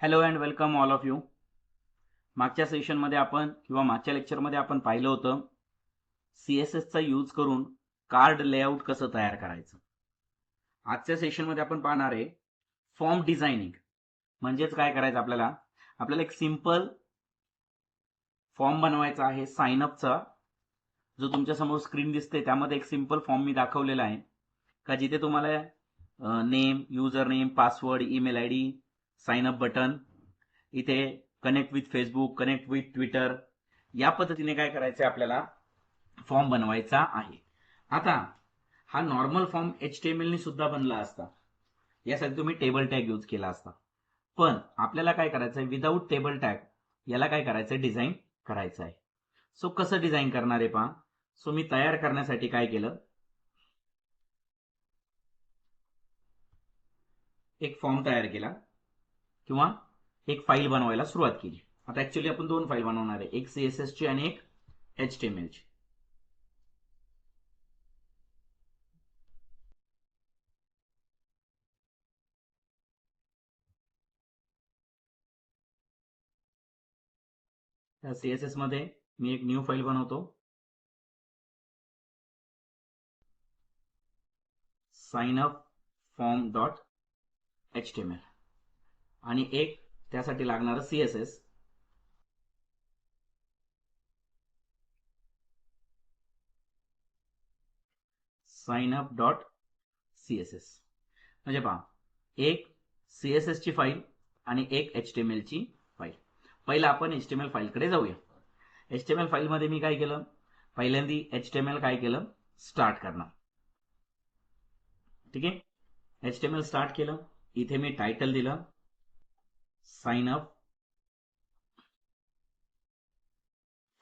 Hello and welcome all of you. मागच्या सेशनमध्ये आपण किंवा मागच्या लेक्चरमध्ये आपण पाहिलं होतं CSSचा यूज करून कार्ड लेआउट कसं तयार करायचं. आजच्या सेशनमध्ये आपण पाहणार आहे फॉर्म डिझायनिंग. म्हणजेच काय करायचं, आपल्याला एक सिंपल फॉर्म बनवायचा आहे साइन अपचा. जो तुमच्या समोर स्क्रीन दिसते त्यामध्ये एक सिंपल फॉर्म मी दाखवलेला आहे का जिथे तुम्हाला name, user name, password, email ID, sign up button, इथे connect with Facebook, connect with Twitter, या पद्धतीने काय करायचं आपल्याला फॉर्म बनवायचा आहे. आता हा नॉर्मल फॉर्म HTML ने सुद्धा बनला असता, यासाठी तुम्ही टेबल टॅग यूज केला असता. पण आपल्याला काय करायचंय, विदाऊट टेबल टॅग याला काय करायचंय, डिझाईन करायचं आहे. सो कसं डिझाईन करणार आहे पहा. सो मी तयार करण्यासाठी काय केलं, एक फॉर्म तयार केला किंवा एक फाईल बनवायला सुरुवात केली. आता ऍक्च्युअली आपण दोन फाईल बनवणार आहे, एक CSS ची आणि एक HTML ची. त्या CSS मध्ये मी एक न्यू फाईल बनवतो, sign up form dot HTML, आणि एक त्यासाठी लागणारं CSS sign up dot CSS. म्हणजे पहा, एक CSS ची फाईल आणि एक HTML ची फाईल. पहिला आपण HTML फाईलकडे जाऊया. HTML फाईल मध्ये मी काय केलं, पहिल्यांदी HTML काय केलं, स्टार्ट करणार. ठीक आहे, HTML स्टार्ट केलं. इथे मी टायटल दिलं साइन अप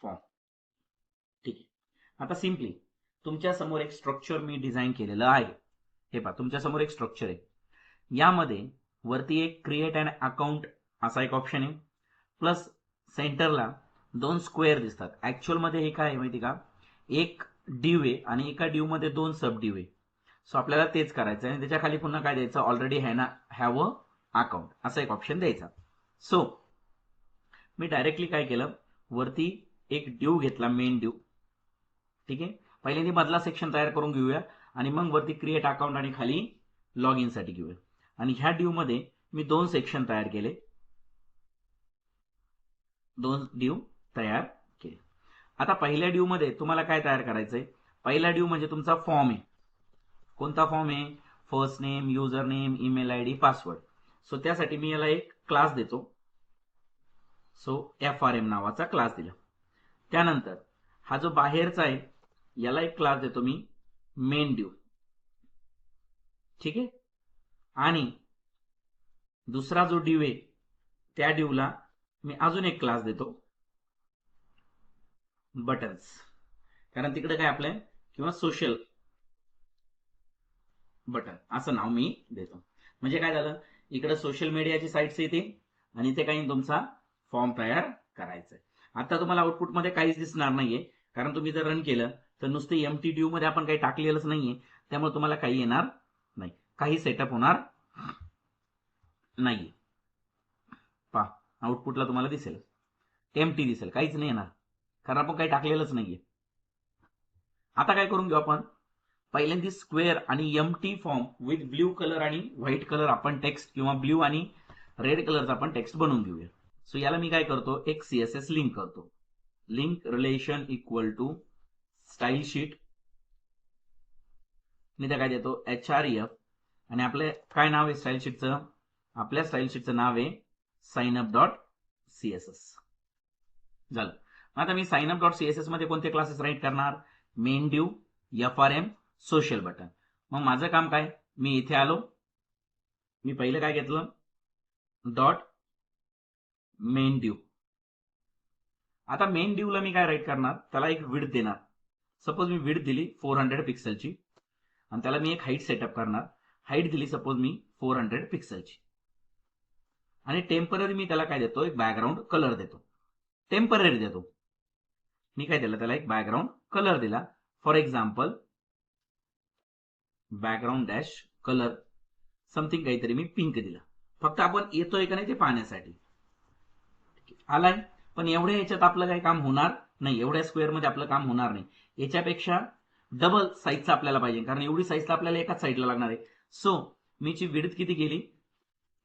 फॉर्म. ठीक आहे. आता सिंपली तुमच्या समोर एक स्ट्रक्चर मी डिझाईन केलेलं आहे. हे पहा, तुमच्या समोर एक स्ट्रक्चर आहे. यामध्ये वरती एक क्रिएट अँड अकाउंट असा एक ऑप्शन आहे, प्लस सेंटरला दोन स्क्वेअर दिसतात. ऍक्च्युअल मध्ये हे काय आहे माहिती का, एक डिव आहे आणि एका डिव मध्ये दोन सब डिव आहे. सो आपल्याला तेच करायचं आहे आणि त्याच्या खाली पुन्हा काय द्यायचं, ऑलरेडी हॅव अ अकाउंट असा एक ऑप्शन द्यायचा. सो मी डायरेक्टली काय केलं, वरती एक डिव घेतला, मेन डिव. ठीक आहे, पहिल्यांदा मधला सेक्शन तयार करून घेऊया आणि मग वरती क्रिएट अकाउंट आणि खाली लॉग इन साठी घेऊया. आणि ह्या डिव मध्ये मी दोन सेक्शन तयार केले, दोन डिव तयार केले. आता पहिल्या डिव मध्ये तुम्हाला काय तयार करायचंय, पहिला डिव म्हणजे तुमचा फॉर्म आहे. कोणता फॉर्म आहे, first name, user name, email ID, password. So त्यासाठी मी याला एक क्लास देतो. सो FRM नावाचा क्लास दिला. त्यानंतर हा जो बाहेरचा आहे याला एक क्लास देतो मी, मेन डिव. ठीक आहे, आणि दुसरा जो डिव आहे त्या डिवला मी अजून एक क्लास देतो, बटन्स. कारण तिकडे काय आपलं किंवा सोशल बटन असं नाव मी देतो. म्हणजे काय झालं, इकडे सोशल मीडियाची साईट्स येते आणि इथे काही तुमचा फॉर्म तयार करायचा आहे. आता तुम्हाला आउटपुटमध्ये काहीच दिसणार नाहीये, कारण तुम्ही जर रन केलं तर नुसते एम्प्टी डिव मध्ये आपण काही टाकलेलंच नाहीये, त्यामुळे तुम्हाला काही येणार नाही, काही सेटअप होणार नाही. पहा, आउटपुटला तुम्हाला दिसेल एम्प्टी दिसेल, काहीच नाही येणार, कारण आपण काही टाकलेलंच नाहीये. आता काय करून घेऊ आपण, पहिल्यांदा स्क्वेअर आणि empty form with blue colour आणि व्हाईट कलर आपण टेक्स्ट किंवा ब्ल्यू आणि रेड कलरचा आपण टेक्स्ट बनवून घेऊया. सो याला मी काय करतो, एक CSS लिंक करतो, link relation equal to style sheet. मी त्या काय देतो HREF, आणि आपलं काय नाव आहे स्टाईल शीटचं, आपल्या स्टाईल शीटचं नाव आहे साइन अप डॉट CSS. झालं. आता मी साइन अप डॉट CSS मध्ये कोणते क्लासेस राईट करणार, मेन डिव, FRM, सोशल बटन. मग माझं काम काय, मी इथे आलो, मी पहिलं काय घेतलं, डॉट मेन डिव. आता मेन डिवला मी काय राईट करणार, त्याला एक विड्थ देणार. सपोज मी विड्थ दिली 400 पिक्सलची, आणि त्याला मी एक हाईट सेटअप करणार. हाईट दिली सपोज मी 400 पिक्सलची, आणि टेम्पररी मी त्याला काय देतो, एक बॅकग्राऊंड कलर देतो. टेम्पररी देतो, मी काय दिलं, त्याला एक बॅकग्राऊंड कलर दिला. For example background dash colour something काहीतरी मी पिंक दिला फक्त आपण येतोय का नाही ते पाहण्यासाठी. आलाय, पण एवढ्या याच्यात आपलं काही काम होणार नाही, एवढ्या स्क्वेअरमध्ये आपलं काम होणार नाही. याच्यापेक्षा डबल साईजचा आपल्याला पाहिजे, कारण एवढी साईजला आपल्याला एकाच साईडला लागणार आहे. सो मीची विड्थ किती केली,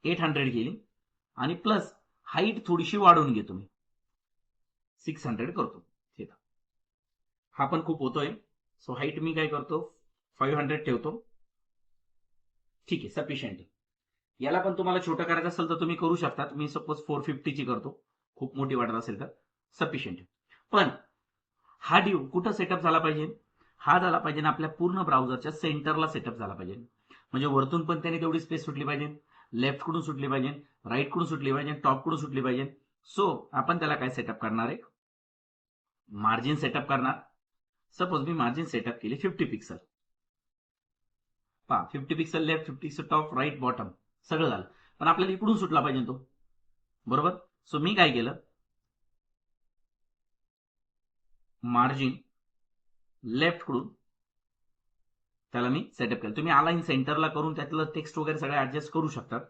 800 केली, आणि प्लस हाईट थोडीशी वाढवून घेतो मी, 600 करतो. ठीक, हा पण खूप होतोय. सो हाईट मी काय करतो, 500 ठेवतो. ठीक आहे, सफिशियंट आहे. याला पण तुम्हाला छोटं करायचं असेल तर तुम्ही करू शकता. मी सपोज 450 ची करतो, खूप मोठी वाटत असेल तर सफिशियंट आहे. पण हा डिव कुठं सेटअप झाला पाहिजे, हा झाला पाहिजे आपल्या पूर्ण ब्राउझरच्या सेंटरला सेटअप झाला पाहिजे. म्हणजे वरतून पण त्याने तेवढी स्पेस सुटली पाहिजे, लेफ्ट कडून सुटली पाहिजे, राईट कडून सुटली पाहिजे, टॉप कडून सुटली पाहिजे. सो आपण त्याला काय सेटअप करणार आहे, मार्जिन सेटअप करणार. सपोज मी मार्जिन सेटअप केली 50 पिक्सल. पहा, 50 pixel left, 50 pixel top, right, bottom सगळं झालं. पण आपल्याला इकडून सुटला पाहिजे तो, बरोबर. सो मी काय केलं, मार्जिन लेफ्ट कडून त्याला मी सेटअप केलं. तुम्ही अलाइन सेंटरला करून त्यातलं टेक्स्ट वगैरे सगळं ऍडजस्ट करू शकतात.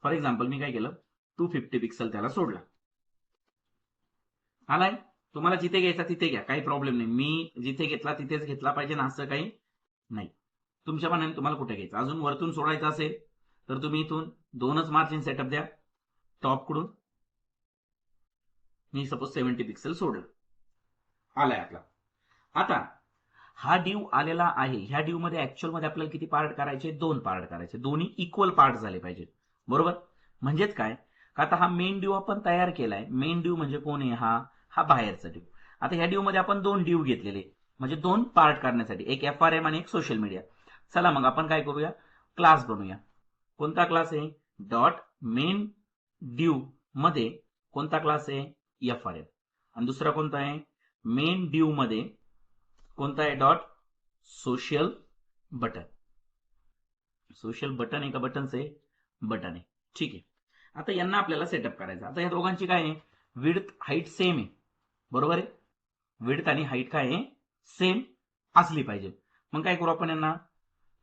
फॉर एक्झाम्पल मी काय केलं, 250 पिक्सल त्याला सोडला. आलाय, तुम्हाला जिथे घ्यायचा तिथे घ्या, काही प्रॉब्लेम नाही. मी जिथे घेतला तिथेच घेतला पाहिजे ना असं काही नाही. तुमच्या मनाने तुम्हाला कुठे घ्यायचं. अजून वरतून सोडायचं असेल तर तुम्ही इथून 2च मार्जिन सेटअप द्या. टॉप कडून मी सपोज 70 पिक्सल सोडलं, आलाय आपला. आता हा डिव आलेला आहे. ह्या डिव मध्ये ऍक्च्युअल मध्ये आपल्याला किती पार्ट करायचे, 2 पार्ट करायचे. दोन्ही इक्वल पार्ट झाले पाहिजेत, बरोबर. म्हणजेच काय, का आता हा मेन डिव आपण तयार केलाय. मेन डिव म्हणजे कोण आहे, हा बाहेरचा डिव. आता ह्या डिव मध्ये आपण 2 डिव घेतलेले, म्हणजे 2 पार्ट करण्यासाठी, एक FRM आणि एक सोशल मीडिया. चला मग आपण काय करूया, क्लास बनवूया. कोणता क्लास आहे, डॉट मेन डिव मध्ये कोणता क्लास आहे, FRM. आणि दुसरा कोणता आहे, मेन डिव मध्ये कोणता आहे, dot social button. Social button आहे का बटन्स आहे, बटन आहे. ठीक आहे. आता यांना आपल्याला सेटअप करायचं. आता या दोघांची काय आहे, विड्थ हाईट सेम आहे, बरोबर आहे. विड्थ आणि हाईट काय आहे, सेम असली पाहिजे. मग काय करू आपण, यांना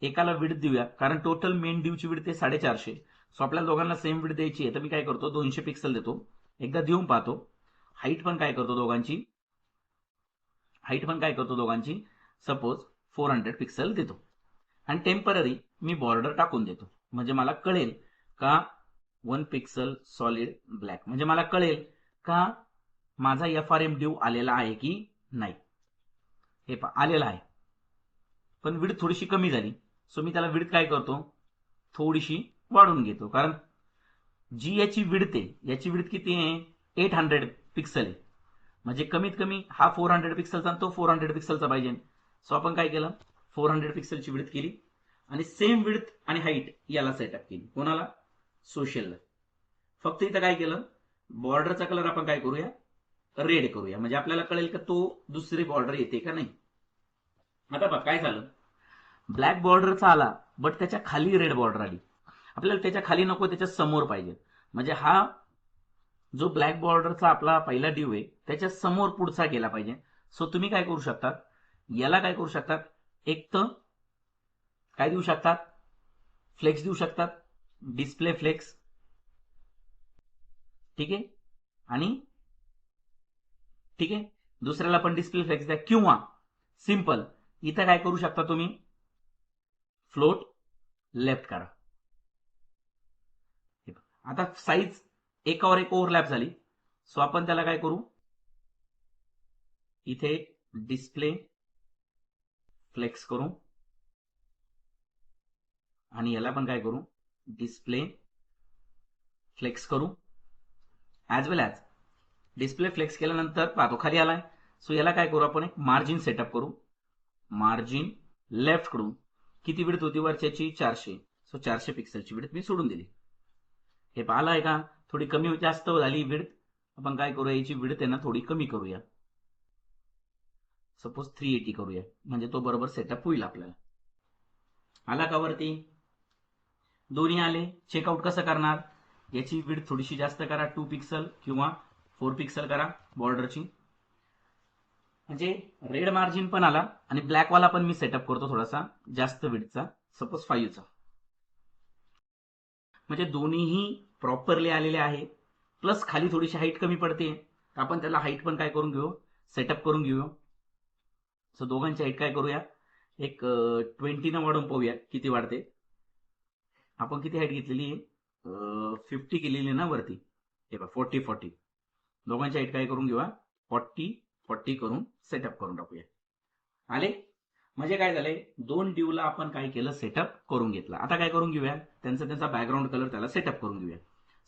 एकाला विड्थ देऊया, कारण टोटल मेन ड्यूची विड्थ आहे 450. सो आपल्याला दोघांना सेम विड्थ द्यायची आहे, तर मी काय करतो, 200 पिक्सल देतो. एकदा देऊन पाहतो. हाईट पण काय करतो दोघांची, सपोज 400 पिक्सल देतो. आणि टेम्पररी मी बॉर्डर टाकून देतो, म्हणजे मला कळेल का 1 पिक्सल सॉलिड ब्लॅक, म्हणजे मला कळेल का माझा FRM ड्यू आलेला आहे की नाही. हे आलेला आहे, पण विड्थ थोडीशी कमी झाली. सो मी त्याला विड्थ काय करतो, थोडीशी वाढवून घेतो. कारण जी याची विड्थ आहे, याची विड्थ किती आहे, 800 पिक्सल आहे. म्हणजे कमीत कमी हा 400 पिक्सलचा आणि तो 400 पिक्सलचा पाहिजे. सो आपण काय केलं, 400 पिक्सलची विड्थ केली आणि सेम विड्थ आणि हाईट याला सेटअप केली. कोणाला, सोशलला. फक्त इथं काय केलं, बॉर्डरचा कलर आपण काय करूया, रेड करूया, म्हणजे आपल्याला कळेल का तो दुसरी बॉर्डर येते का नाही. आता बघ काय झालं, ब्लॅक बॉर्डरचा आला, बट त्याच्या खाली रेड बॉर्डर आली. आपल्याला त्याच्या खाली नको, त्याच्या समोर पाहिजे. म्हणजे हा जो ब्लॅक बॉर्डरचा आपला पहिला ड्यू आहे त्याच्या समोर पुढचा गेला पाहिजे. सो तुम्ही काय करू शकतात, याला काय करू शकतात, एक तर काय देऊ शकतात, फ्लेक्स देऊ शकतात, डिस्प्ले फ्लेक्स. ठीक आहे, आणि ठीक आहे, दुसऱ्याला पण डिस्प्ले फ्लेक्स द्या, किंवा सिंपल इथं काय करू शकता तुम्ही, फ्लोट लेफ्ट करा. आता साईज एकावर एक ओव्हरलॅप झाली. सो आपण त्याला काय करू, इथे डिस्प्ले फ्लेक्स करू, आणि याला पण काय करू, डिस्प्ले फ्लेक्स करू. ऍज वेल ऍज डिस्प्ले फ्लेक्स केल्यानंतर पाहतो खाली आलाय. सो याला काय करू, आपण एक मार्जिन सेटअप करू. मार्जिन लेफ्ट कडून किती विड्थ होती वरच्याची, 400. सो 400 पिक्सलची विड्थ मी सोडून दिली. हे पाहिलंय का, थोडी कमी जास्त झाली विड्थ. आपण काय करूया, याची विड्थ आहे ना थोडी कमी करूया, सपोज 380 करूया, म्हणजे तो बरोबर सेटअप होईल आपल्याला. आला का वरती, दोन्ही आले. चेकआउट कसं करणार, याची विड्थ थोडीशी जास्त करा, 2 पिक्सल किंवा 4 पिक्सल करा बॉर्डरची, म्हणजे रेड मार्जिन पण आला आणि ब्लॅक वाला पण मी सेटअप करतो थोडासा जास्त विड्थचा, सपोज 5 चा. म्हणजे दोन्हीही प्रॉपरली आलेले आहे, प्लस खाली थोडीशी हाईट कमी पडते, आपण त्याला हाईट पण काय करून घेऊ, सेटअप करून घेऊ. सो दोघांची हाईट काय करूया, एक 20 न वाढवून पाहूया किती वाढते. आपण किती हाईट घेतलेली आहे, 50 केलेली ना वरती, हे बघा 40. दोघांची हाईट काय करून घेऊया, 40 करून सेटअप करून टाकूया. आले? म्हणजे काय झालंय, दोन ड्यूला आपण काय केलं, सेटअप करून घेतला. आता काय करून घेऊया, त्यांचा बॅकग्राऊंड कलर त्याला सेटअप करून घेऊया.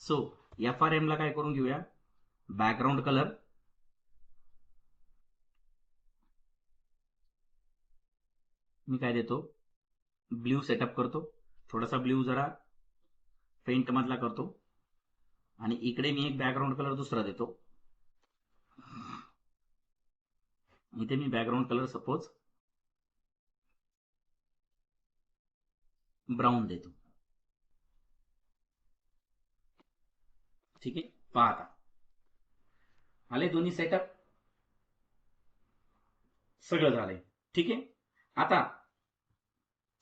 सो FRM ला काय करून घेऊया, बॅकग्राऊंड कलर मी काय देतो, ब्ल्यू सेटअप करतो, थोडासा ब्ल्यू जरा पेंट मधला करतो, आणि इकडे मी एक बॅकग्राऊंड कलर दुसरा देतो. इथे मी बॅकग्राऊंड कलर सपोज ब्राऊन देतो. ठीक आहे, पहा आता आले दोन्ही सेटअप, सगळं झालंय. ठीक आहे, आता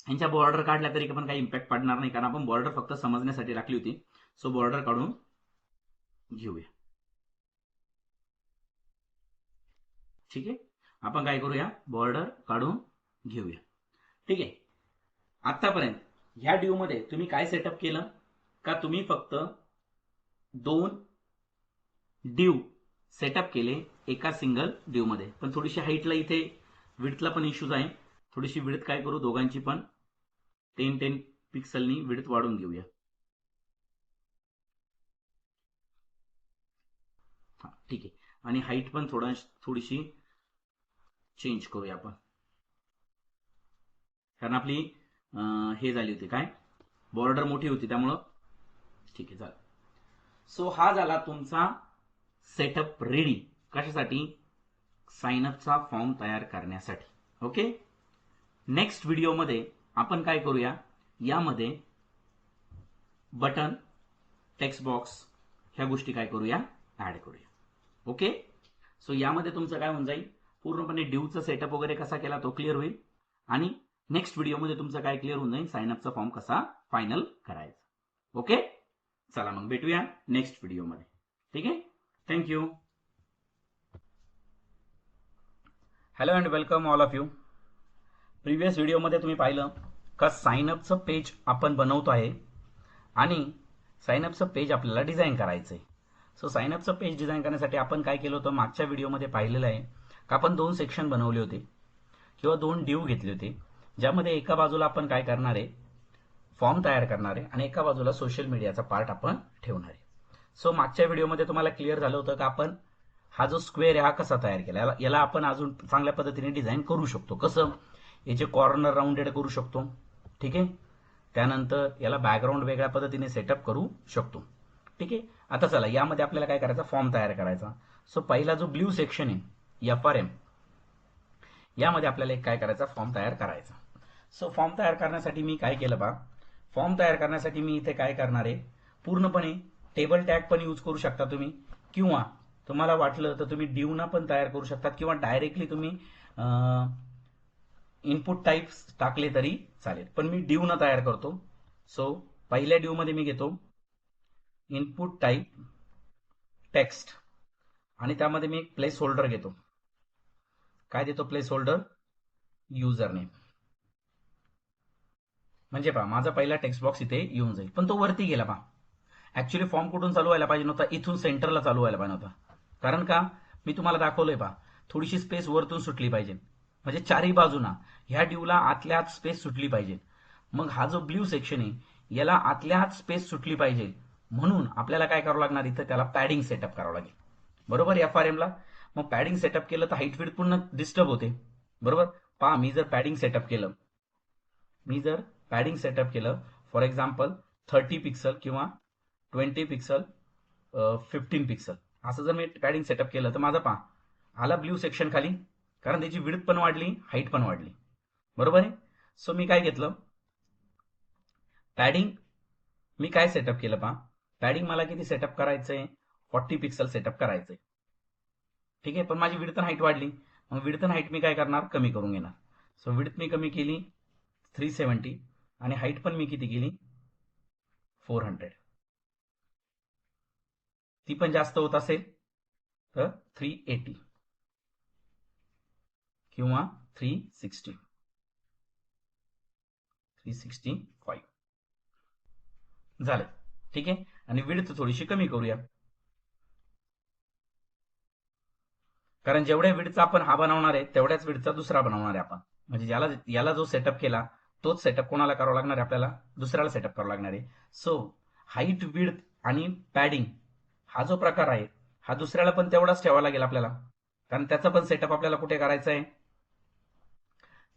यांच्या बॉर्डर काढल्या तरी पण काही इम्पॅक्ट पडणार नाही, कारण आपण बॉर्डर फक्त समजण्यासाठी राखली होती. सो बॉर्डर काढून घेऊया. ठीक आहे, आपण काय करूया, बॉर्डर काढून घेऊया. ठीक आहे, आतापर्यंत ह्या ड्यू मध्ये तुम्ही काय सेटअप केलं, का तुम्ही फक्त 2 ड्यू सेटअप केले एका सिंगल ड्यू मध्ये. पण थोडीशी हाईटला इथे विड्थला पण इश्यूज आहे, थोडीशी विड्थ काय करू, दोघांची पण 10 पिक्सलनी विड्थ वाढवून घेऊया. ठीक आहे, आणि हाईट पण थोडीशी चेंज करूया आपण, कारण आपली हे झाली होती काय, बॉर्डर मोठी होती त्यामुळं. ठीक आहे, झालं. सो हा झाला तुमचा सेटअप रेडी, कशासाठी, साइनअपचा फॉर्म तयार करण्यासाठी. ओके, नेक्स्ट व्हिडिओमध्ये आपण काय करूया, यामध्ये बटन, टेक्स्ट बॉक्स ह्या गोष्टी काय करूया, ऍड करूया. ओके, सो यामध्ये तुमचं काय होऊन जाईल, पूर्णपणे ड्यूचा सेटअप वगैरे कसा केला तो क्लिअर होईल, आणि नेक्स्ट व्हिडिओमध्ये तुमचं काय क्लिअर होऊन जाईल, साइनअपचा फॉर्म कसा फायनल करायचा. ओके, चला मग भेटूया नेक्स्ट व्हिडिओमध्ये. ठीक आहे, thank you. Hello and welcome all of you. Previous व्हिडिओमध्ये तुम्ही पाहिलं का साइनअपचं पेज आपण बनवतो आहे, आणि साइनअपचं पेज आपल्याला डिझाईन करायचं आहे. सो साइनअपचं पेज डिझाईन करण्यासाठी आपण काय केलं होतं, मागच्या व्हिडिओमध्ये पाहिलेलं आहे का आपण 2 सेक्शन बनवले होते, किंवा 2 ड्यू घेतले होते, ज्यामध्ये एका बाजूला आपण काय करणार आहे, फॉर्म तयार करणार आहे, आणि एका बाजूला सोशल मीडियाचा पार्ट आपण ठेवणार आहे. सो मागच्या व्हिडिओमध्ये तुम्हाला क्लिअर झालं होतं का आपण हा जो स्क्वेअर आहे हा कसा तयार केला, याला आपण अजून चांगल्या पद्धतीने डिझाईन करू शकतो. कसं, याचे कॉर्नर राऊंडेड करू शकतो. ठीक आहे, त्यानंतर याला बॅकग्राऊंड वेगळ्या पद्धतीने सेटअप करू शकतो. ठीक आहे, आता चला यामध्ये आपल्याला काय करायचा, फॉर्म तयार करायचा. सो पहिला जो ब्ल्यू सेक्शन आहे FRM, यामध्ये आपल्याला एक काय करायचा, फॉर्म तयार करायचा. सो फॉर्म तयार करण्यासाठी मी काय केलं बा, फॉर्म तयार करण्यासाठी मी इथे काय करणार आहे, पूर्णपणे टेबल टॅग पण यूज करू शकता तुम्ही, किंवा तुम्हाला वाटलं तर तुम्ही ड्यूना पण तयार करू शकता, किंवा डायरेक्टली तुम्ही इनपुट टाइप्स टाकले तरी चालेल, पण मी ड्यूना तयार करतो. सो पहिल्या ड्यू मध्ये मी घेतो इनपुट टाइप टेक्स्ट, आणि त्यामध्ये मी एक प्लेस होल्डर घेतो. काय देतो, प्लेस होल्डर युजर नेम. म्हणजे पहा माझा पहिला टेक्स्ट बॉक्स इथे येऊन जाईल, पण तो वरती गेला पहा. ऍक्च्युली फॉर्म कुठून चालू व्हायला पाहिजे नव्हता, इथून सेंटरला चालू व्हायला पाहिजे नव्हता. कारण का, मी तुम्हाला दाखवलंय पहा, थोडीशी स्पेस वरतून सुटली पाहिजे, म्हणजे चारही बाजूना ह्या ड्यूला आतल्या आत स्पेस सुटली पाहिजे. मग हा जो ब्ल्यू सेक्शन आहे याला आतल्या आत स्पेस सुटली पाहिजे, म्हणून आपल्याला काय करावं लागणार, इथं त्याला पॅडिंग सेटअप करावं लागेल. बरोबर, FRM ला मग पॅडिंग सेटअप केलं तर हाईट विड्थ पुन्हा डिस्टर्ब होते. बरोबर, पहा मी जर पॅडिंग सेटअप केलं, फॉर एक्झाम्पल 30 पिक्सल किंवा 20 पिक्सल, 15 पिक्सल, असं जर मी पॅडिंग सेटअप केलं तर माझा पहा आला ब्ल्यू सेक्शन खाली, कारण त्याची विड्थ पण वाढली, हाईट पण वाढली. बरोबर आहे. सो मी काय घेतलं, पॅडिंग मी काय सेटअप केलं पहा, पॅडिंग मला किती सेटअप करायचंय, 40 पिक्सल सेटअप करायचंय. ठीक आहे, पण माझी विड्थ आणि हाईट वाढली, मग विड्थ आणि हाईट मी काय करणार, कमी करून घेणार. सो विड्थ मी कमी केली 370, आणि हाईट पण मी किती केली, 400. ती पण जास्त होत असेल तर 380 किंवा 365 झालं. ठीक आहे. आणि विड्थ थोडीशी कमी करूया, कारण जेवढ्या विड्थचा आपण हा बनवणार आहे तेवढ्याच विड्थचा दुसरा बनवणार आहे आपण. म्हणजे याला जो सेटअप केला तोच सेटअप कोणाला करावा लागणार आहे, आपल्याला दुसऱ्याला सेटअप करावा लागणार आहे. सो हाईट, विड्थ आणि पॅडिंग हा जो प्रकार आहे हा दुसऱ्याला पण तेवढाच ठेवावा लागेल आपल्याला, कारण त्याचा पण सेटअप आपल्याला कुठे करायचा आहे,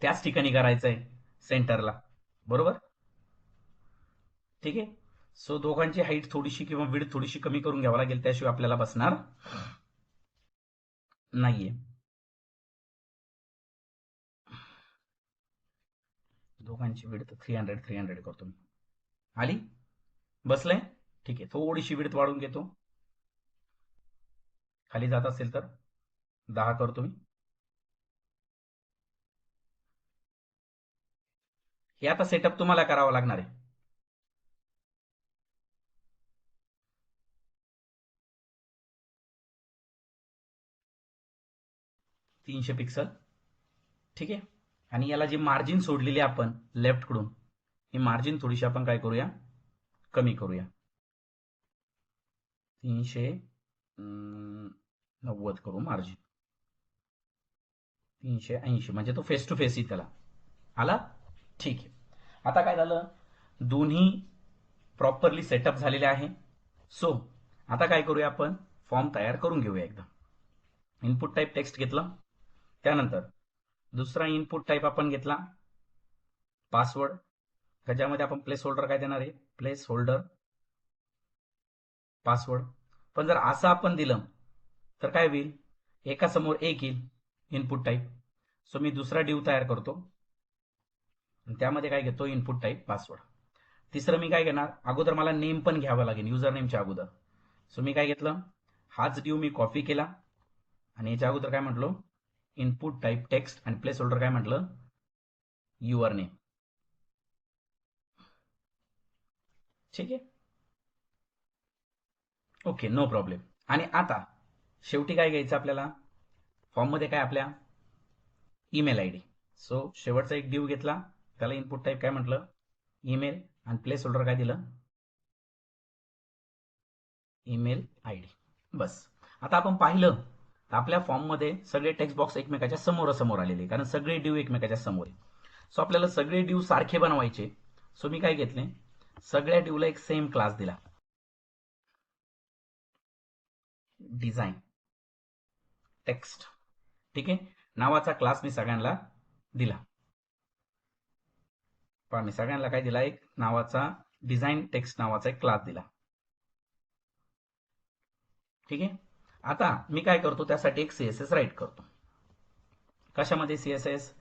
त्याच ठिकाणी करायचं आहे, सेंटरला. बरोबर. ठीक आहे. सो दोघांची हाईट थोडीशी किंवा विड्थ थोडीशी कमी करून घ्यावं लागेल, त्याशिवाय आपल्याला बसणार नाहीये. दोघांची विड्थ 300 करतो मी. आली? बसलंय? ठीक आहे. थोडीशी विड्थ वाढवून घेतो. खाली जात असेल तर 10 करतो मी. हे आता सेटअप तुम्हाला करावा लागणार आहे. $300 पिक्सल. ठीक आहे. आणि याला जी मार्जिन सोडलेली आपण लेफ्ट कडून, ही मार्जिन थोडीशी आपण काय करूया, कमी करूया. 390 करू मार्जिन. 380 म्हणजे तो फेस टू फेस येईल त्याला. आला? ठीक आहे. आता काय झालं, दोन्ही प्रॉपरली सेटअप झालेले आहे. सो आता काय करूया, आपण फॉर्म तयार करून घेऊया एकदा. इनपुट टाईप टेक्स्ट घेतलं, त्यानंतर दुसरा इनपुट टाईप आपण घेतला पासवर्ड, त्याच्यामध्ये आपण प्लेस होल्डर काय देणार आहे, प्लेस होल्डर पासवर्ड. पण जर असं आपण दिलं तर काय होईल, एका समोर एक येईल इनपुट टाईप. सो मी दुसरा डिव तयार करतो, त्यामध्ये काय घेतो, इनपुट टाईप पासवर्ड. तिसरं मी काय घेणार, अगोदर मला नेम पण घ्यावं लागेल युजर नेमच्या अगोदर. सो मी काय घेतलं, हाच डिव मी कॉपी केला आणि याच्या अगोदर काय म्हटलो, इनपुट टाईप टेक्स्ट, आणि प्लेस होल्डर काय म्हटलं, युअर नेम. ठीक आहे. Okay, no problem. आणि आता शेवटी काय घ्यायचं आपल्याला, फॉर्म मध्ये काय आपल्या ईमेल आयडी. सो शेवटचा एक डिव घेतला, त्याला इनपुट टाईप काय म्हटलं, ईमेल, आणि प्लेस होल्डर काय दिलं, ईमेल आयडी. बस. आता आपण पाहिलं तर आपल्या फॉर्ममध्ये सगळे टेक्स्ट बॉक्स एकमेकाच्या समोरासमोर आलेले, कारण सगळे डिव एकमेकाच्या समोर आहे. सो आपल्याला सगळे डिव सारखे बनवायचे. सो मी काय घेतले, सगळ्या डिवला एक सेम क्लास दिला, डिझाइन टेक्स्ट. ठीक आहे. नावाचा क्लास मी सगळ्यांना दिला. पण मी सगळ्यांना काय दिला, एक नावाचा डिझाइन टेक्स्ट नावाचा एक क्लास दिला. ठीक आहे. आता मी काय करतो, त्यासाठी एक सीएसएस राईट करतो. कशामध्ये, सीएसएस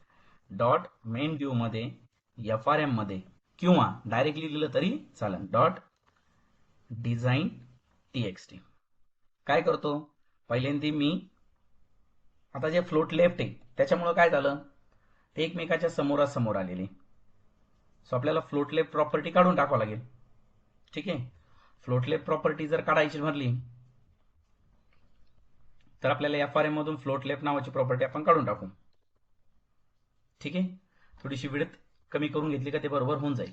डॉट मेन डिव मध्ये, FRM मध्ये, किंवा डायरेक्टली लिहिलं तरी चालेल, डॉट डिझाइन TXT. काय करतो, पहिल्यांदा मी आता जे फ्लोट लेफ्ट आहे त्याच्यामुळे काय झालं, ते एकमेकाच्या समोरासमोर आलेले. सो आपल्याला फ्लोट लेफ्ट प्रॉपर्टी काढून टाकावं लागेल. ठीक आहे. फ्लोट लेफ्ट प्रॉपर्टी जर काढायची म्हटली तर आपल्याला FRM मधून फ्लोट लेफ्ट नावाची प्रॉपर्टी आपण काढून टाकू. ठीक आहे. थोडीशी विड्थ कमी करून घेतली का ते बरोबर होऊन जाईल.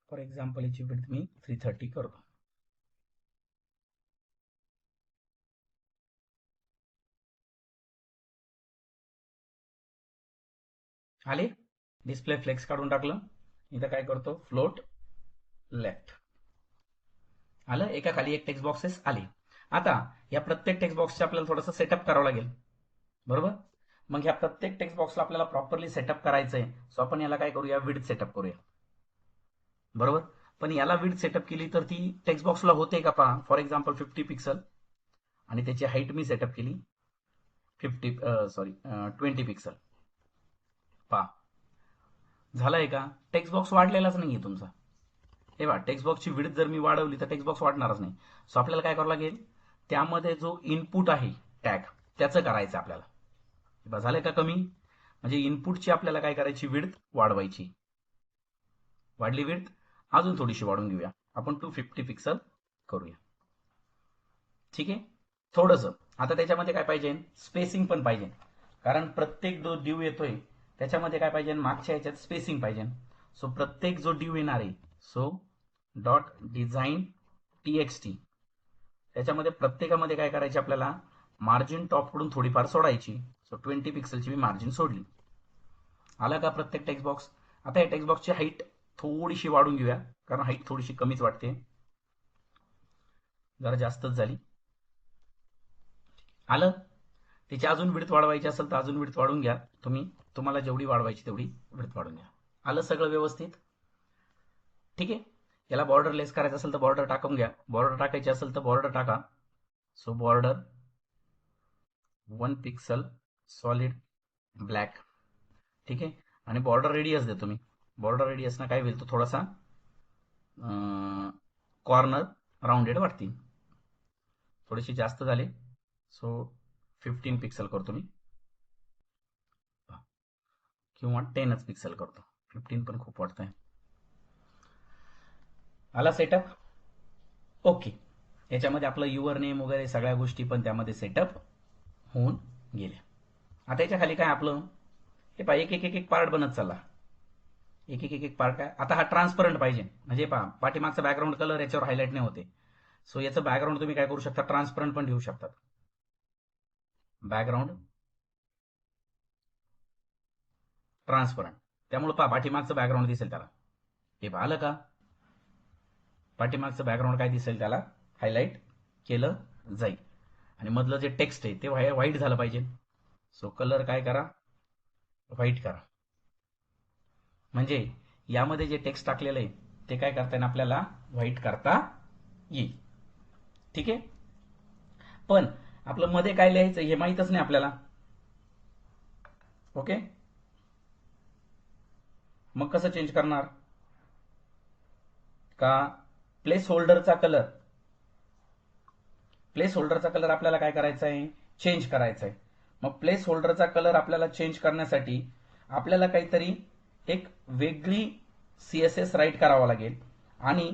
फॉर एक्झाम्पल याची विड्थ मी 330 करतो. आले. डिस्प्ले फ्लेक्स काढून टाकलं. इथं काय करतो, फ्लोट लेफ्ट आलं. एका खाली एक टेक्स्ट बॉक्सेस आले. आता या प्रत्येक टेक्स्ट बॉक्सचे आपल्याला थोडंसं सेटअप करावं लागेल. बरोबर. मग ह्या प्रत्येक टेक्स्ट बॉक्सला आपल्याला प्रॉपरली सेटअप करायचंय. सो आपण याला काय करूया, विड्थ सेटअप करूया. बरोबर. पण याला विड्थ सेटअप केली तर ती टेक्स्ट बॉक्सला होते का पहा. फॉर एक्झाम्पल 50 पिक्सल, आणि त्याची हाईट मी सेटअप केली 20 पिक्सल. पहा झालंय का, टेक्स्ट बॉक्स वाढलेलाच नाहीये तुमचा. हे बघा, टेक्स्ट बॉक्सची विड्थ जर मी वाढवली तर टेक्स्ट बॉक्स वाढणारच नाही. सो आपल्याला काय करावं लागेल, त्यामध्ये जो इनपुट आहे टॅग त्याचं करायचं आपल्याला. झालंय का कमी, म्हणजे इनपुटची आपल्याला काय करायची, विड्थ वाढवायची. वाढली विड्थ, अजून थोडीशी वाढून घेऊया. आपण 250 पिक्सल करूया. ठीक आहे. थोडंसं आता त्याच्यामध्ये काय पाहिजे, स्पेसिंग पण पाहिजे, कारण प्रत्येक जो ड्यू येतोय त्याच्यामध्ये काय पाहिजे, मागच्या ह्याच्यात स्पेसिंग पाहिजे. सो प्रत्येक जो ड्यू येणार आहे, सो डॉट डिझाईन TXT, त्याच्यामध्ये प्रत्येकामध्ये काय करायचे आपल्याला, मार्जिन टॉपकडून थोडीफार सोडायची. सो 20 पिक्सलची मी मार्जिन सोडली. आला का प्रत्येक टेक्स्ट बॉक्स. आता या टेक्स्ट बॉक्सची हाईट थोडीशी वाढून घेऊया, कारण हाईट थोडीशी कमीच वाटते, जरा जास्तच झाली. आलं. त्याची अजून विड्थ वाढवायची असेल तर अजून विड्थ वाढून घ्या तुम्हाला जेवढी वाढवायची तेवढी विड्थ वाढून घ्या. आलं सगळं व्यवस्थित. ठीक आहे. याला बॉर्डर लेस करायचं असेल तर बॉर्डर टाकून घ्या, बॉर्डर टाकायची असेल तर बॉर्डर टाका. So border 1 pixel solid black. ठीक आहे. आणि बॉर्डर रेडियस देतो मी. बॉर्डर रेडियसना काय होईल, तो थोडासा कॉर्नर राऊंडेड वाटतील, थोडेसे जास्त झाले. सो 15 पिक्सल करतो मी, किंवा 10च पिक्सल करतो. 15 पण खूप वाटत आहे. आला सेटअप. ओके. याच्यामध्ये आपलं युअर नेम वगैरे सगळ्या गोष्टी पण त्यामध्ये सेटअप होऊन गेल्या. आता याच्या खाली काय आपलं, हे पहा एक एक एक एक पार्ट बनत चालला. एक एक एक एक पार्ट काय, आता हा ट्रान्सपरंट पाहिजे, म्हणजे पहा पाठीमागचा बॅकग्राऊंड कलर याच्यावर हायलाइट नाही होते. सो याचं बॅकग्राऊंड तुम्ही काय करू शकता, ट्रान्सपरंट पण ठेवू शकतात. बॅकग्राऊंड ट्रान्सपरंट, त्यामुळे पहा पाठीमागचं बॅकग्राऊंड दिसेल त्याला. हे पहा आलं का, पाठीमागचं बॅकग्राऊंड काय दिसेल त्याला, हायलाइट केलं जाईल. आणि मधलं जे टेक्स्ट आहे ते व्हाईट झालं पाहिजे. सो कलर काय करा, व्हाईट करा, म्हणजे यामध्ये जे टेक्स्ट टाकलेलं आहे ते काय करता येईल आपल्याला, व्हाईट करता येईल. ठीक आहे. पण आपलं मध्ये काय लिहायचं हे माहीतच नाही आपल्याला. ओके. मग कसं चेंज करणार, का प्लेस होल्डरचा कलर आपल्याला काय करायचा आहे, चेंज करायचा आहे. मग प्लेस होल्डरचा कलर आपल्याला चेंज करण्यासाठी आपल्याला काहीतरी एक वेगळी CSS राईट करावा लागेल, आणि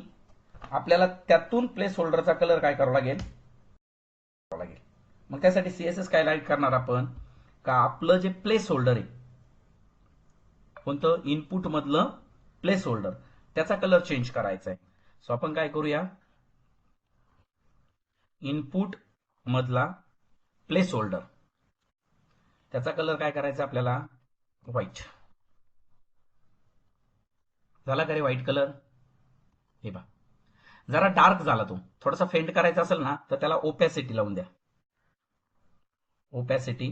आपल्याला त्यातून प्लेस होल्डरचा कलर काय करावा लागेल. मग त्यासाठी CSS काय राईट करणार आपण, का आपलं जे प्लेस होल्डर आहे, कोणतं, इनपुट मधलं प्लेस होल्डर, त्याचा कलर चेंज करायचा आहे. सो आपण काय करूया, इनपुट मधला प्लेस होल्डर, त्याचा कलर काय करायचा आपल्याला, व्हाईट. झाला का रे व्हाईट कलर. हे बघा जरा डार्क झाला, तो थोडासा फेंट करायचा असेल ना तर त्याला ओपॅसिटी लावून द्या. ओपॅसिटी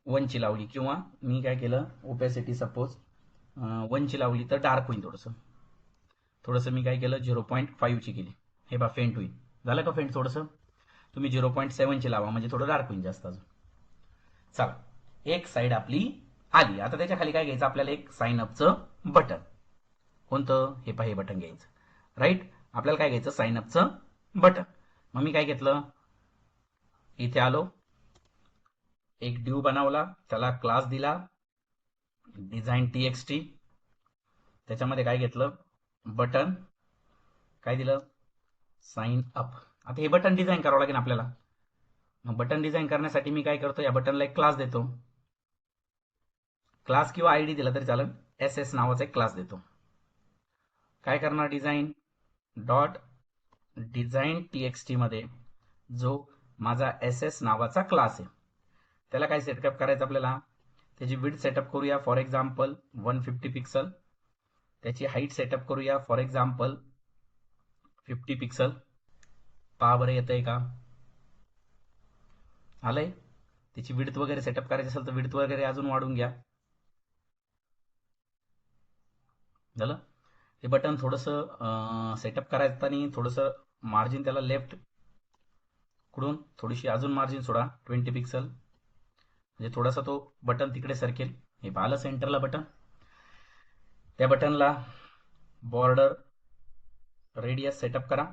1 ची लावली, किंवा मी काय केलं, ओपॅसिटी सपोज 1 ची लावली तर डार्क होईल थोडंसं मी काय केलं 0.5 ची केली. हे बा फेंट होईल. झालं का फेंट. थोडंसं तुम्ही 0.7 ची लावा, म्हणजे थोडं डार्क होईल जास्त अजून. चला एक साईड आपली आली. आता त्याच्या खाली काय घ्यायचं आपल्याला, एक साइन अपचं बटन. कोणतं, हे पहा, हे बटन घ्यायचं. राईट. आपल्याला काय घ्यायचं, साइन अपचं बटन. मग मी काय घेतलं, इथे आलो, एक ड्यू बनवला, त्याला क्लास दिला डिझाईन TXT, त्याच्यामध्ये काय घेतलं, बटन, काय दिलं, साइन अप. आता हे बटन डिझाईन करावं लागेल आपल्याला. मग बटन डिझाईन करण्यासाठी मी काय करतो, या बटनला एक क्लास देतो. क्लास किंवा ID दिला तरी चालेल. SS नावाचा एक क्लास देतो. काय करणार, डिझाईन डॉट डिझाईन TXT मध्ये जो माझा SS नावाचा क्लास आहे, त्याला काय सेटअप करायचं आपल्याला, त्याची विड्थ सेटअप करूया फॉर एक्झाम्पल 150 पिक्सल. त्याची हाईट सेटअप करूया फॉर एक्झाम्पल 50 पिक्सल. पहा बरं येतंय का, आलंय. त्याची विड्थ वगैरे सेटअप करायची असेल तर विड्थ वगैरे अजून वाढून घ्या. झालं. हे बटन थोडंसं सेटअप करायचं, थोडंसं मार्जिन त्याला लेफ्ट कडून थोडीशी अजून मार्जिन सोडा 20 पिक्सल, म्हणजे थोडासा तो बटन तिकडे सरकेल. हे पाहिलं सेंटरला बटन. त्या बटनला बॉर्डर रेडियस सेटअप करा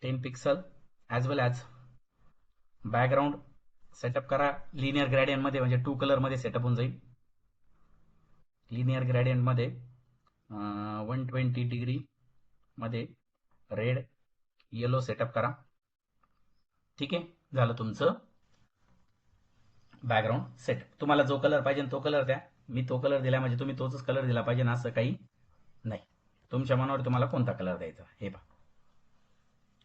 10 पिक्सल, ॲज वेल ॲज बॅकग्राऊंड सेटअप करा लिनियर ग्रेडियंट मध्ये, म्हणजे 2 कलर मध्ये सेटअप होऊन जाईल. लिनियर ग्रेडियंट मध्ये 120 डिग्री मध्ये रेड येलो सेटअप करा. ठीक आहे, झालं तुमचं बॅकग्राऊंड सेट. तुम्हाला जो कलर पाहिजे तो कलर द्या. मी तो कलर दिला म्हणजे तुम्ही तोच कलर दिला पाहिजे ना, असं काही नाही. तुमच्या मनावर तुम्हाला कोणता कलर द्यायचा हे पहा.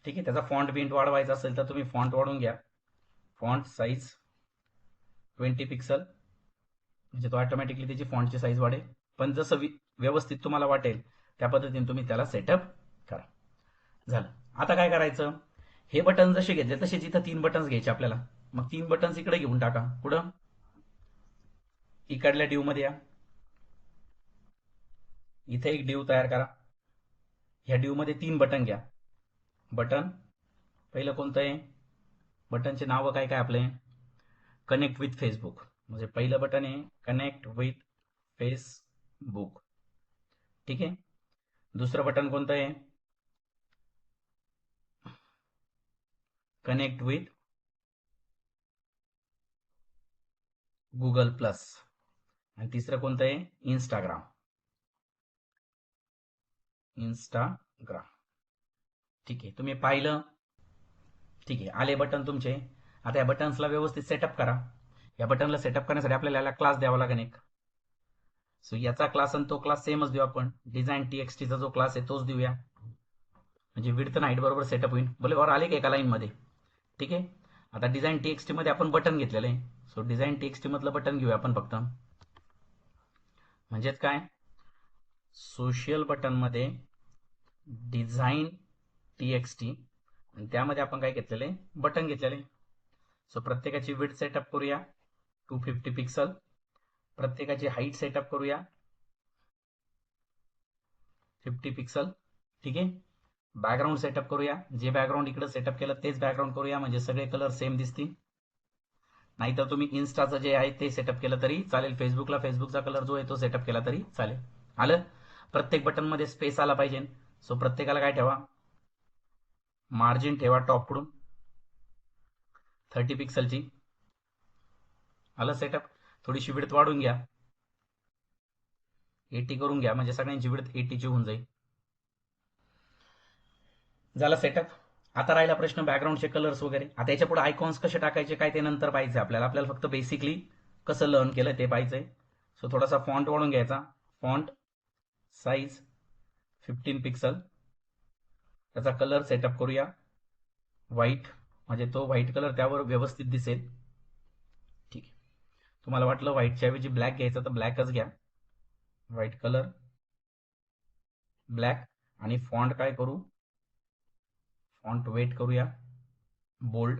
ठीक आहे, त्याचा फॉन्ट बिंट वाढवायचा असेल तर तुम्ही फॉन्ट वाढवून घ्या. फॉन्ट साईज 20 पिक्सल, म्हणजे तो ऑटोमॅटिकली त्याची फॉन्टची साईज वाढेल. पण जसं व्यवस्थित तुम्हाला वाटेल त्या पद्धतीने तुम्ही त्याला सेटअप करा. झालं. आता काय करायचं, हे बटन जसे घेतले तसे इथं 3 बटन्स घ्यायचे आपल्याला. मग 3 बटन्स इकडे घेऊन टाका. कुठं? इकडल्या ड्यू मध्ये या. इथे एक ड्यू तयार करा. ह्या ड्यू मध्ये 3 बटन घ्या. बटन पहिलं कोणतं आहे? बटनचे नाव काय काय आपले? कनेक्ट विथ फेसबुक, म्हणजे पहिलं बटन आहे कनेक्ट विथ फेसबुक. ठीक आहे. दुसरं बटन कोणतं आहे? Connect with Google plus. आणि तिसरं कोणतं आहे? इंस्टाग्राम. ठीक आहे, तुम्ही पाहिलं. ठीक आहे, आले बटन तुमचे. आता या बटन्सला व्यवस्थित सेटअप करा. या बटनला सेटअप करण्यासाठी आपल्याला याला क्लास द्यावा लागेल एक. सो याचा क्लास आणि तो क्लास सेमच देऊ आपण. डिझाईन टीएक्सटीचा जो क्लास आहे तोच देऊया, म्हणजे विड्थ आणि हाईट बरोबर सेटअप होईल. बोले वर आले का एका लाईन मध्ये? ठीक आहे. आता डिझाईन टीएक्सटी मध्ये आपण बटन घेतलेलं आहे. सो डिझाईन टीएक्सटी मधलं बटन घेऊया आपण फक्त. म्हणजेच काय, सोशल बटन मध्ये डिझाईन टीएक्सटी आणि त्यामध्ये आपण काय घेतलेले? बटन घेतलेले. सो प्रत्येकाची विड्थ सेटअप करूया 250 पिक्सल. प्रत्येकाची हाईट सेटअप करूया 50 पिक्सल. ठीक आहे. बॅकग्राऊंड सेटअप करूया. जे बॅकग्राऊंड इकडे सेटअप केलं तेच बॅकग्राऊंड करूया, म्हणजे सगळे कलर सेम दिसतील. नाहीतर तुम्ही इन्स्टाचं जे आहे ते सेटअप केलं तरी चालेल. फेसबुकचा कलर जो आहे तो सेटअप केला तरी चालेल. आलं. प्रत्येक बटन मध्ये स्पेस आला पाहिजे. सो प्रत्येकाला काय ठेवा? मार्जिन ठेवा टॉप कडून 30 पिक्सलची. आलं सेटअप. थोडीशी विड्थ वाढून घ्या, 80 करून घ्या, म्हणजे सगळ्यांची विड्थ 80 ची होऊन जाईल. झालं सेटअप. आता राहिला प्रश्न बॅकग्राऊंडचे कलर्स वगैरे. आता याच्या पुढे आयकॉन्स कसे टाकायचे काय ते नंतर पाहिजे आपल्याला फक्त बेसिकली कसं लर्न केलं ते पाहिजे. सो थोडासा फॉन्ट वाढून घ्यायचा. Font size 15 pixel. त्याचा कलर सेटअप करूया व्हाईट, म्हणजे तो व्हाईट कलर त्यावर व्यवस्थित दिसेल. ठीक आहे. तुम्हाला वाटलं व्हाईटच्या ऐवजी ब्लॅक घ्यायचा तर ब्लॅकच घ्या. White colour black. आणि फॉन्ट काय करू? फॉन्ट वेट करूया बोल्ड,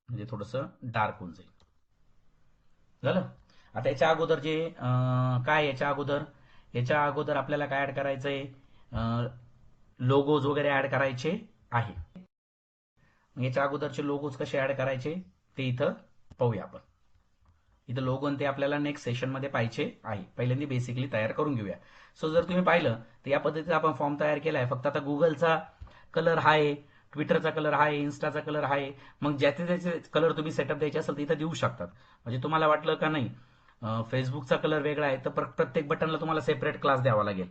म्हणजे थोडंसं डार्क होऊन जाईल. झालं. आता याच्या अगोदर जे काय याच्या अगोदर आपल्याला काय ऍड करायचंय? लोगोज वगैरे ऍड करायचे आहे. याच्या अगोदरचे लोगोज कसे ऍड करायचे ते इथं पाहूया आपण. इथं लोगो ते आपल्याला नेक्स्ट सेशन मध्ये पाहिजे आहे. पहिल्यांदा बेसिकली तयार करून घेऊया. सो जर तुम्ही पाहिलं तर या पद्धतीचा आपण फॉर्म तयार केलाय. फक्त आता गुगलचा कलर हा आहे, ट्विटरचा कलर हा आहे, इन्स्टाचा कलर हा आहे. मग ज्याचे त्याचे कलर तुम्ही सेटअप द्यायचे असेल तर इथं देऊ शकतात. म्हणजे तुम्हाला वाटलं का नाही फेसबुकचा कलर वेगळा आहे तर प्रत्येक बटनला तुम्हाला सेपरेट क्लास द्यावा लागेल.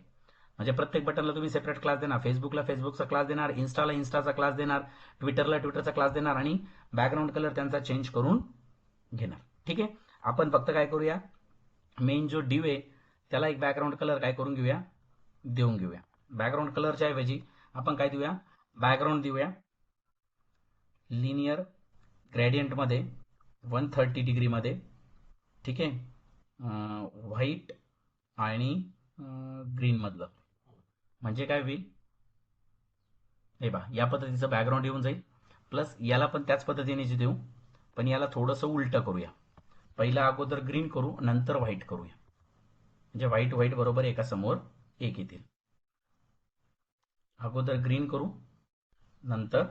म्हणजे प्रत्येक बटनला तुम्ही सेपरेट क्लास देणार. फेसबुकला फेसबुकचा क्लास देणार, इन्स्टाला इन्स्टाचा क्लास देणार, ट्विटरला ट्विटरचा क्लास देणार आणि बॅकग्राऊंड कलर त्यांचा चेंज करून घेणार. ठीक आहे. आपण फक्त काय करूया, मेन जो डिव आहे त्याला एक बॅकग्राऊंड कलर काय करून घेऊया? देऊन घेऊया. बॅकग्राऊंड कलरच्या ऐवजी आपण काय देऊया? बॅकग्राऊंड देऊया लिनियर ग्रेडियंट मध्ये 130 डिग्री मध्ये. ठीक आहे. व्हाईट आणि ग्रीन मधलं. म्हणजे काय होईल? हे बा या पद्धतीचं बॅकग्राऊंड येऊन जाईल. प्लस याला पण त्याच पद्धतीने देऊ, पण याला थोडंसं उलटं करूया. पहिला अगोदर ग्रीन करू, नंतर व्हाईट करूया, म्हणजे व्हाईट व्हाईट बरोबर एका समोर एक येतील. अगोदर ग्रीन करू, नंतर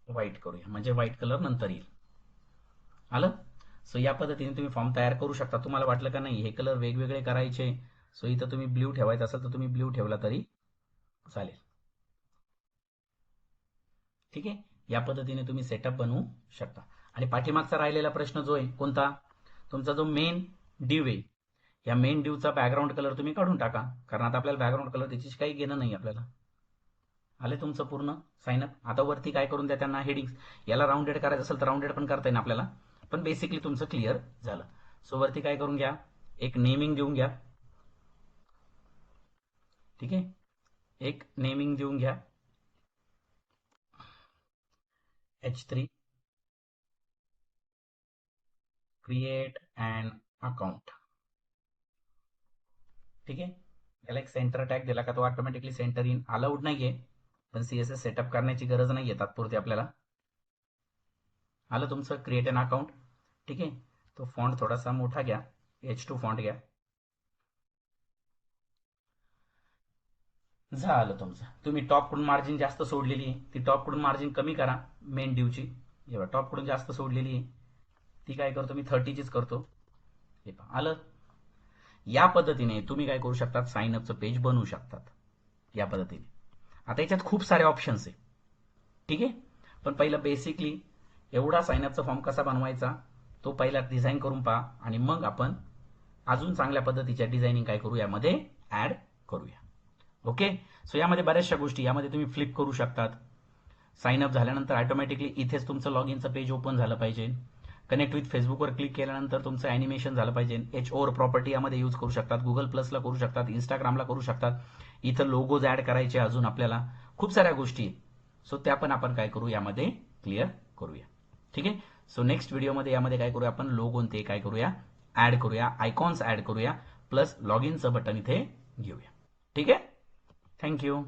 व्हाईट करूया, म्हणजे व्हाईट कलर नंतर येईल. आलं. सो या पद्धतीने तुम्ही फॉर्म तयार करू शकता. तुम्हाला वाटलं का नाही हे कलर वेगवेगळे करायचे, सो इथं तुम्ही ब्ल्यू ठेवायचा असेल तर तुम्ही ब्ल्यू ठेवला तरी चालेल. ठीक आहे. या पद्धतीने तुम्ही सेटअप बनवू शकता. आणि पाठीमागचा राहिलेला प्रश्न जो आहे कोणता? तुमचा जो मेन डिव आहे या मेन डिव्हचा बॅकग्राऊंड कलर तुम्ही काढून टाका, कारण आता आपल्याला बॅकग्राऊंड कलर त्याची काही घेणं नाही आपल्याला. आले तुमचं पूर्ण साईनअप. आता वरती काय करून द्या त्यांना हेडिंग्स. याला राऊंडेड करायचं असेल तर राऊंडेड पण करता येईल आपल्याला, पण बेसिकली तुमचं क्लिअर झालं. सो वरती काय करून घ्या, एक नेमिंग देऊन घ्या. ठीक आहे, एक नेमिंग देऊन घ्या, H3 क्रिएट अँड अकाउंट. ठीक आहे, याला एक सेंटर टॅग दिला का तो ऑटोमॅटिकली सेंटर इन अलाउड नाहीये, पण सीएसएस सेटअप करण्याची गरज नाहीये तात्पुरती आपल्याला. आलं तुमचं क्रिएट अन अकाउंट. ठीक आहे, तो फॉन्ट थोडासा मोठा घ्या, H2 फॉन्ट घ्या. झालं तुमचं. तुम्ही टॉपकडून मार्जिन जास्त सोडलेली आहे, ती टॉपकडून मार्जिन कमी करा मेन ड्यूची. जेव्हा टॉपकडून जास्त सोडलेली आहे ती काय करतो मी 30चीच करतो. हे पहा आलं. या पद्धतीने तुम्ही काय करू शकतात, साईनअपचं पेज बनवू शकतात या पद्धतीने. आता याच्यात खूप सारे ऑप्शन्स आहे. ठीक आहे, पण पहिलं बेसिकली एवढा साईनअपचा फॉर्म कसा बनवायचा तो पहिला डिझाईन करून पहा, आणि मग आपण अजून चांगल्या पद्धतीच्या डिझायनिंग काय करू यामध्ये ऍड करूया. ओके, सो यामध्ये बऱ्याचशा गोष्टी यामध्ये तुम्ही फ्लिप करू शकतात. साईनअप झाल्यानंतर ऑटोमॅटिकली इथेच तुमचं लॉग इनचं पेज ओपन झालं पाहिजे. कनेक्ट विथ फेसबुकवर क्लिक केल्यानंतर तुमचं ॲनिमेशन झालं पाहिजे. एच ओवर प्रॉपर्टी यामध्ये यूज करू शकतात, गुगल प्लसला करू शकतात, इंस्टाग्रामला करू शकतात. इथं लोगोज ऍड करायचे अजून आपल्याला खूप साऱ्या गोष्टी. सो त्या पण आपण काय करू यामध्ये क्लिअर करूया. ठीक आहे, सो नेक्स्ट व्हिडिओमध्ये यामध्ये काय करूया आपण लोगो ते काय करूया ऍड करूया, आयकॉन्स ऍड करूया, प्लस लॉग इनचं बटन इथे घेऊया. ठीक आहे, थँक्यू.